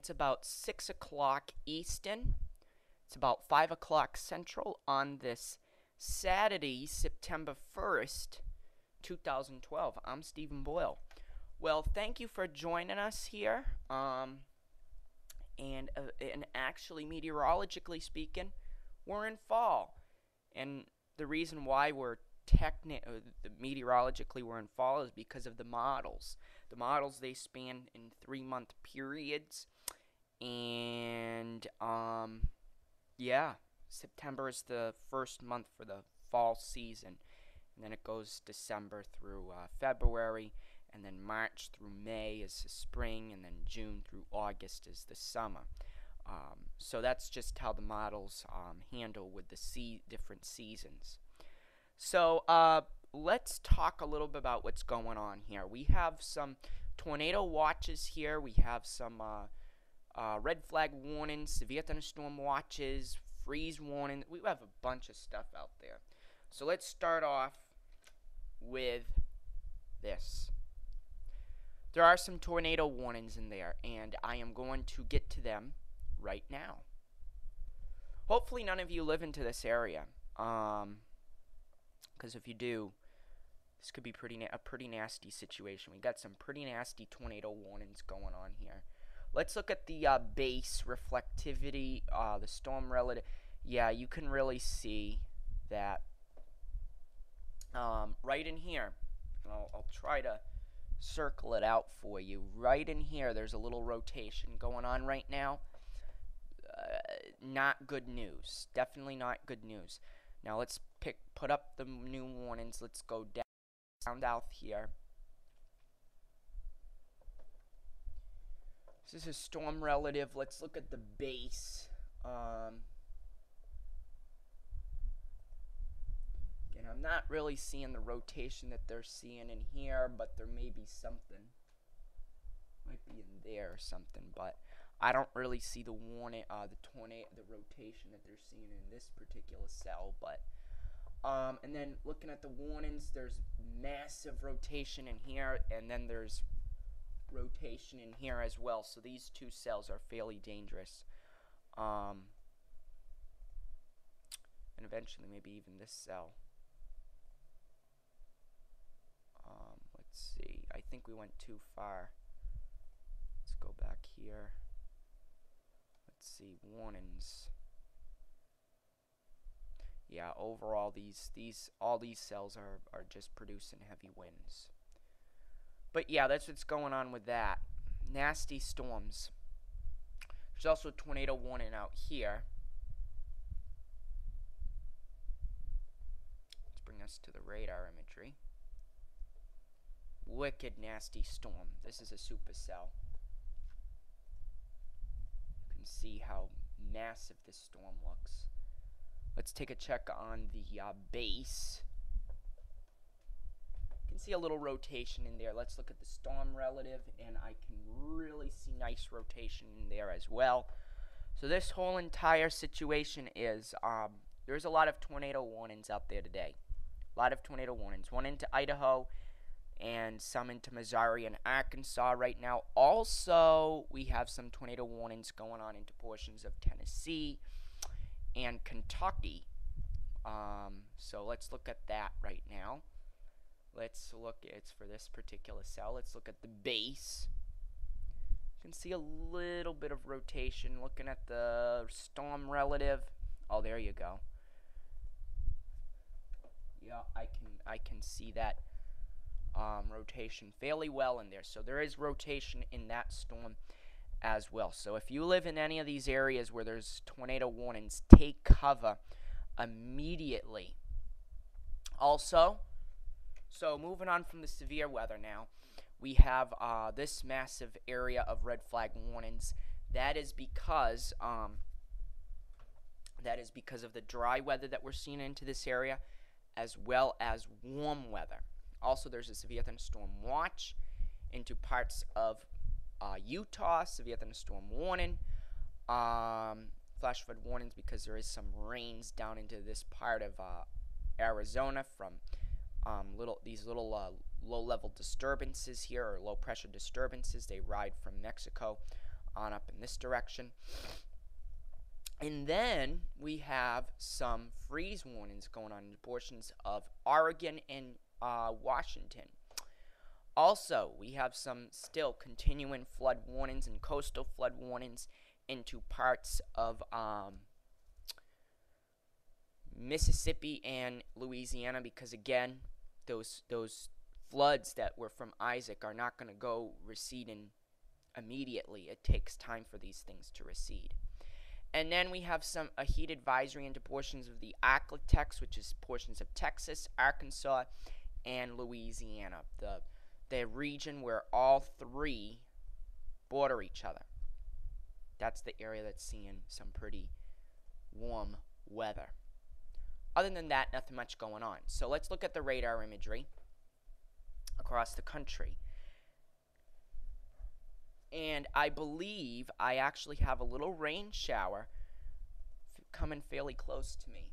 It's about 6 o'clock Eastern. It's about 5 o'clock Central on this Saturday, September 1st, 2012. I'm Stephen Boyle. Well, thank you for joining us here. And actually, meteorologically speaking, we're in fall. And the reason why meteorologically we're in fall is because of the models. The models, they span in 3-month periods. And yeah, September is the first month for the fall season, and then it goes December through February, and then March through May is the spring, and then June through August is the summer. So that's just how the models handle with the different seasons. So let's talk a little bit about what's going on here. We have some tornado watches here. We have some red flag warnings, severe thunderstorm watches, freeze warning. We have a bunch of stuff out there. So let's start off with this. There are some tornado warnings in there, and I am going to get to them right now. Hopefully none of you live into this area, because if you do, this could be a pretty nasty situation. We got some pretty nasty tornado warnings going on here. Let's look at the base reflectivity, the storm relative. Yeah, you can really see that right in here. I'll try to circle it out for you. Right in here, there's a little rotation going on right now. Not good news. Definitely not good news. Now let's put up the new warnings. Let's go down south here. This is a storm relative. Let's look at the base. Again, I'm not really seeing the rotation that they're seeing in here, but there may be something. Might be in there or something, but I don't really see the warning, the rotation that they're seeing in this particular cell. But and then looking at the warnings, there's massive rotation in here, and then there's rotation in here as well. So these two cells are fairly dangerous. And eventually maybe even this cell. Let's see. I think we went too far. Let's go back here. Let's see. Warnings. Yeah, overall all these cells are just producing heavy winds. But yeah, that's what's going on with that. Nasty storms. There's also a tornado warning out here. Let's bring us to the radar imagery. Wicked nasty storm. This is a supercell. You can see how massive this storm looks. Let's take a check on the base. You can see a little rotation in there. Let's look at the storm relative, and I can really see nice rotation in there as well. So this whole entire situation is there's a lot of tornado warnings out there today. A lot of tornado warnings. One into Idaho and some into Missouri and Arkansas right now. Also, we have some tornado warnings going on into portions of Tennessee and Kentucky. So let's look at that right now. Let's look, it's for this particular cell. Let's look at the base. You can see a little bit of rotation. Looking at the storm relative. Oh, there you go. Yeah, I can see that rotation fairly well in there. So there is rotation in that storm as well. So if you live in any of these areas where there's tornado warnings, take cover immediately. Also, so moving on from the severe weather now, we have this massive area of red flag warnings. That is because of the dry weather that we're seeing into this area, as well as warm weather. Also, there's a severe thunderstorm watch into parts of Utah, severe thunderstorm warning, flash flood warnings because there is some rains down into this part of Arizona from these little low-level disturbances here, or low-pressure disturbances. They ride from Mexico on up in this direction. And then we have some freeze warnings going on in portions of Oregon and Washington. Also, we have some still continuing flood warnings and coastal flood warnings into parts of Mississippi and Louisiana, because again, those floods that were from Isaac are not going to go receding immediately. It takes time for these things to recede. And then we have a heat advisory into portions of the Arklatex, which is portions of Texas, Arkansas, and Louisiana, the region where all three border each other. That's the area that's seeing some pretty warm weather. Other than that, nothing much going on. So let's look at the radar imagery across the country. And I believe I actually have a little rain shower coming fairly close to me.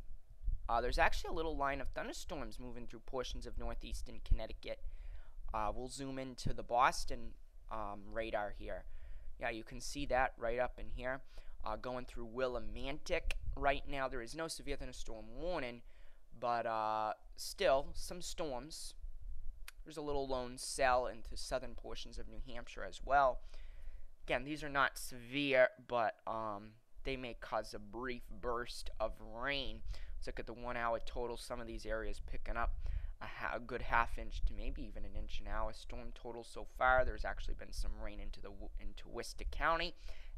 There's actually a little line of thunderstorms moving through portions of northeastern Connecticut. We'll zoom into the Boston radar here. Yeah, you can see that right up in here. Going through Willimantic right now. There is no severe thunderstorm warning, but still some storms. There's a little lone cell into southern portions of New Hampshire as well. Again, these are not severe, but they may cause a brief burst of rain. Let's look at the 1 hour total. Some of these areas picking up a good half inch to maybe even an inch an hour storm total so far. There's actually been some rain into Worcester County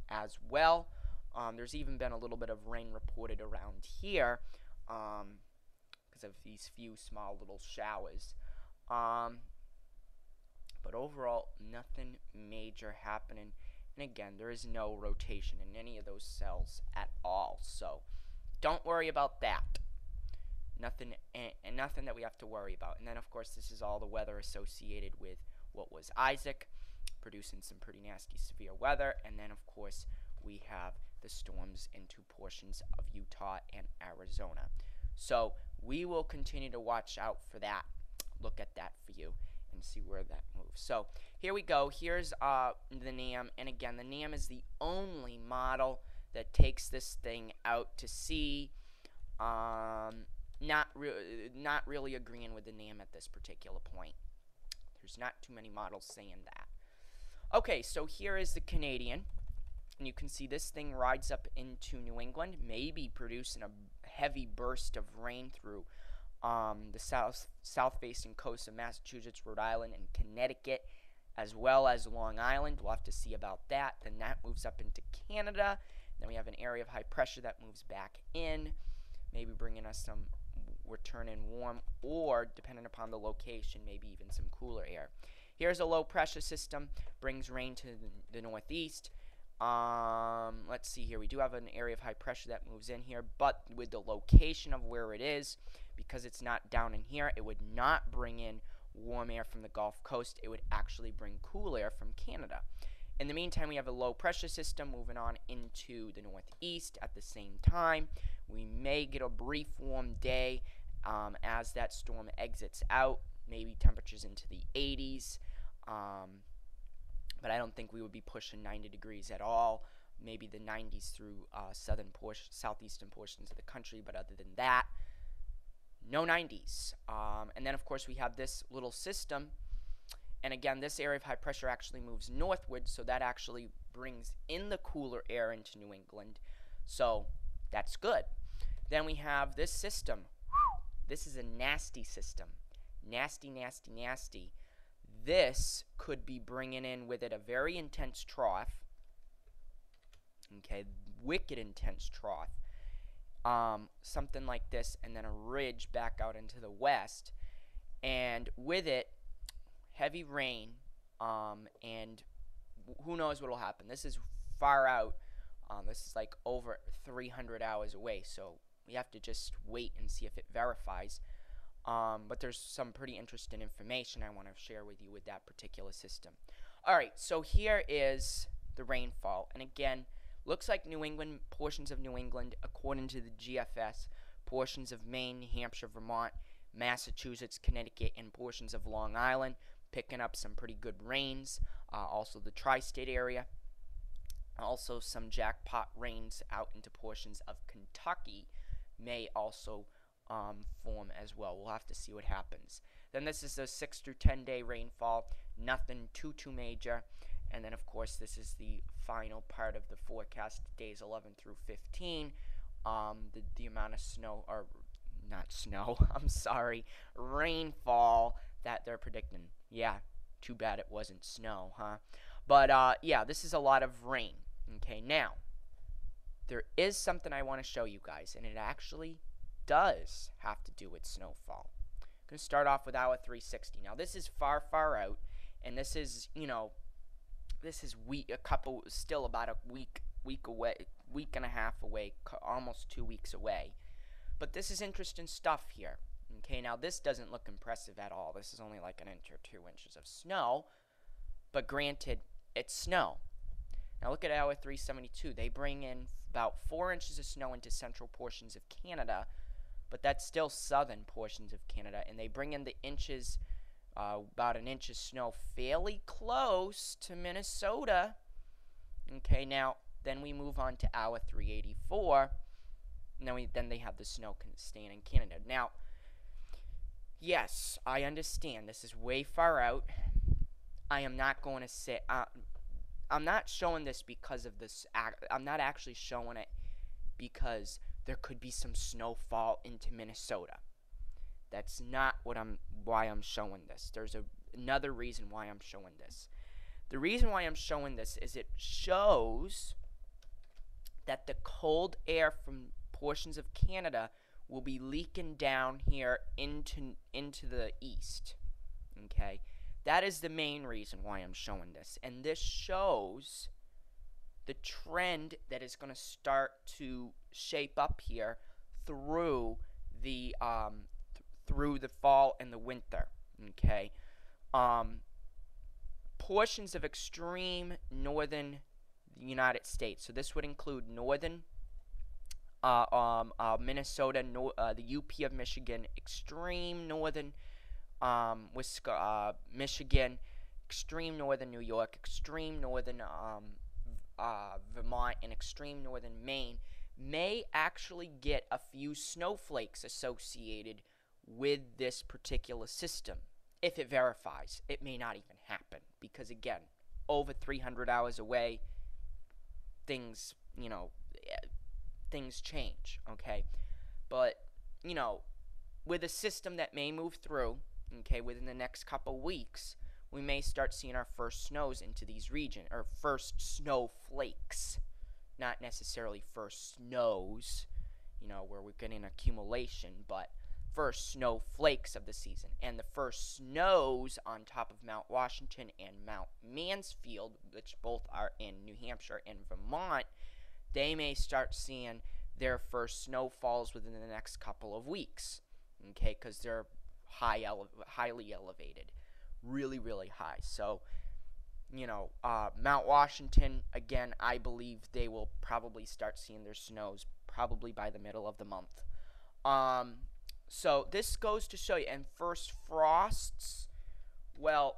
as well. There's even been a little bit of rain reported around here because of these few small little showers. But overall, nothing major happening. And again, there is no rotation in any of those cells at all. So don't worry about that. Nothing that we have to worry about. And then, of course, this is all the weather associated with what was Isaac, producing some pretty nasty severe weather. And then, of course, we have the storms into portions of Utah and Arizona. So we will continue to watch out for that. Look at that for you and see where that moves. So here we go. Here's the NAM. And again, the NAM is the only model that takes this thing out to sea. Not really agreeing with the NAM at this particular point. There's not too many models saying that. Okay, so here is the Canadian. And you can see this thing rides up into New England, maybe producing a heavy burst of rain through the south-facing coast of Massachusetts, Rhode Island, and Connecticut, as well as Long Island. We'll have to see about that. Then that moves up into Canada. Then we have an area of high pressure that moves back in, maybe bringing us some returning warm, or, depending upon the location, maybe even some cooler air. Here's a low-pressure system, brings rain to the northeast. Let's see here. We do have an area of high pressure that moves in here, but with the location of where it is, because it's not down in here, it would not bring in warm air from the Gulf Coast. It would actually bring cool air from Canada. In the meantime, we have a low pressure system moving on into the northeast at the same time. We may get a brief warm day as that storm exits out, maybe temperatures into the 80s. But I don't think we would be pushing 90 degrees at all. Maybe the 90s through southeastern portions of the country, but other than that, no 90s. And then, of course, we have this little system. And again, this area of high pressure actually moves northward, so that actually brings in the cooler air into New England. So that's good. Then we have this system. This is a nasty system. Nasty, nasty, nasty. This could be bringing in with it a very intense trough. Okay, wicked intense trough. Something like this, and then a ridge back out into the west. And with it, heavy rain, and who knows what will happen. This is far out. This is like over 300 hours away, so we have to just wait and see if it verifies. But there's some pretty interesting information I want to share with you with that particular system. Alright, so here is the rainfall. And again, looks like New England, portions of New England, according to the GFS, portions of Maine, New Hampshire, Vermont, Massachusetts, Connecticut, and portions of Long Island, picking up some pretty good rains. Also the tri-state area. Also, some jackpot rains out into portions of Kentucky may also form as well. We'll have to see what happens. Then this is a 6 through 10 day rainfall, nothing too major. And then, of course, this is the final part of the forecast, days 11 through 15. The amount of snow, or not snow, I'm sorry, rainfall that they're predicting. Yeah, too bad it wasn't snow, huh? But yeah, this is a lot of rain. Okay, now, there is something I want to show you guys, and it actually does have to do with snowfall. I'm going to start off with hour 360. Now, this is far out, and this is, this is still about a week away, week and a half away, almost 2 weeks away. But this is interesting stuff here. Okay, now this doesn't look impressive at all. This is only like an inch or 2 inches of snow, but granted, it's snow. Now look at hour 372. They bring in about 4 inches of snow into central portions of Canada, but that's still southern portions of Canada, and they bring in the inches, about an inch of snow fairly close to Minnesota. Okay, now then we move on to hour 384, and then they have the snow staying in Canada. Now, yes, I understand this is way far out. I am not going to say I'm not showing this because of this. I'm not actually showing it because there could be some snowfall into Minnesota. That's not why I'm showing this. There's another reason why I'm showing this. The reason why I'm showing this is it shows that the cold air from portions of Canada will be leaking down here into the east. Okay? That is the main reason why I'm showing this. And this shows the trend that is going to start to shape up here through the fall and the winter. Okay? Portions of extreme northern United States. So this would include northern Minnesota, the UP of Michigan, extreme northern Michigan, extreme northern New York, extreme northern Vermont, and extreme northern Maine may actually get a few snowflakes associated with this particular system. If it verifies, it may not even happen because, again, over 300 hours away, things change, okay? But, with a system that may move through, okay, within the next couple weeks, we may start seeing our first snows into these regions, or first snowflakes, not necessarily first snows, where we're getting accumulation, but first snowflakes of the season. And the first snows on top of Mount Washington and Mount Mansfield, which both are in New Hampshire and Vermont, they may start seeing their first snowfalls within the next couple of weeks, okay, because they're highly elevated, really high. So, Mount Washington, again, I believe they will probably start seeing their snows probably by the middle of the month. So this goes to show you, and first frosts will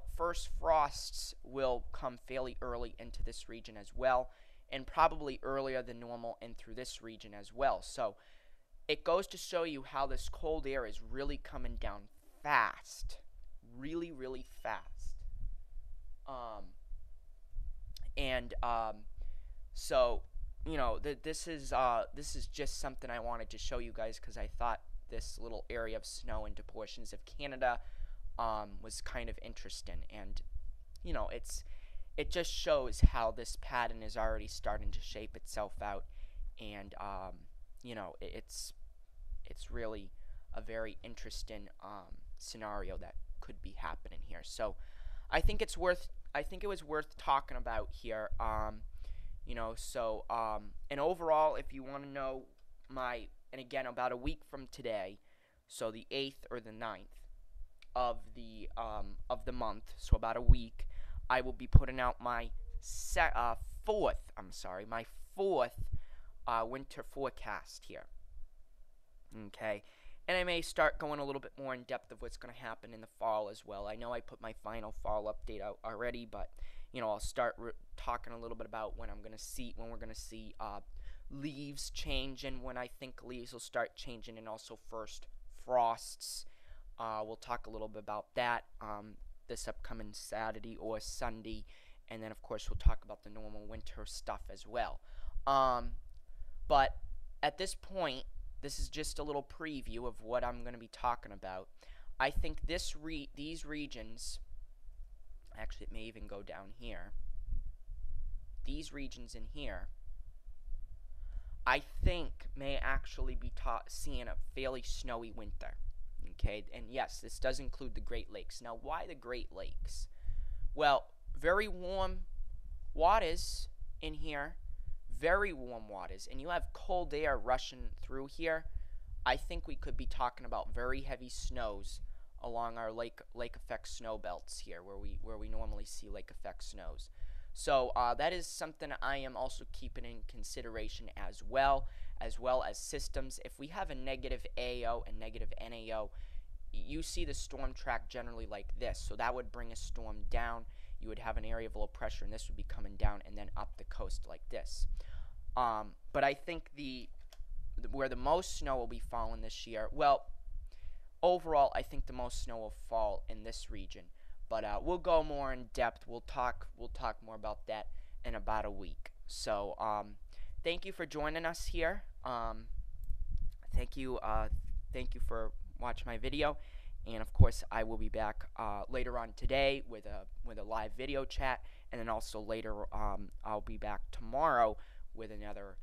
come fairly early into this region as well, and probably earlier than normal and through this region as well. So it goes to show you how this cold air is really coming down fast, really fast. So this is just something I wanted to show you guys because I thought this little area of snow into portions of Canada was kind of interesting, and it just shows how this pattern is already starting to shape itself out, and it's really a very interesting scenario that could be happening here. So I think it was worth talking about here. And overall, if you want to know and again, about a week from today, so the 8th or the 9th of the month, so about a week, I will be putting out my fourth winter forecast here. Okay, and I may start going a little bit more in depth of what's going to happen in the fall as well. I know I put my final fall update out already, but I'll start talking a little bit about when we're gonna see leaves change, and when I think leaves will start changing, and also first frosts. We'll talk a little bit about that this upcoming Saturday or Sunday, and then of course we'll talk about the normal winter stuff as well. But at this point, this is just a little preview of what I'm going to be talking about. I think these regions, actually it may even go down here, these regions in here, I think may actually be seeing a fairly snowy winter. Okay, and yes, this does include the Great Lakes. Now, why the Great Lakes? Well, very warm waters in here, very warm waters, and you have cold air rushing through here. I think we could be talking about very heavy snows along our lake effect snow belts here, where we normally see lake effect snows. So that is something I am also keeping in consideration as well as systems. If we have a negative AO and negative NAO, you see the storm track generally like this. So that would bring a storm down. You would have an area of low pressure, and this would be coming down and then up the coast like this. But I think where the most snow will be falling this year, well, overall, I think the most snow will fall in this region. But we'll go more in depth. We'll talk more about that in about a week. So thank you for joining us here. Thank you for watching my video, and of course I will be back later on today with a live video chat, and then also later I'll be back tomorrow with another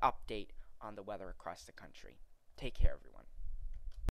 update on the weather across the country. Take care, everyone.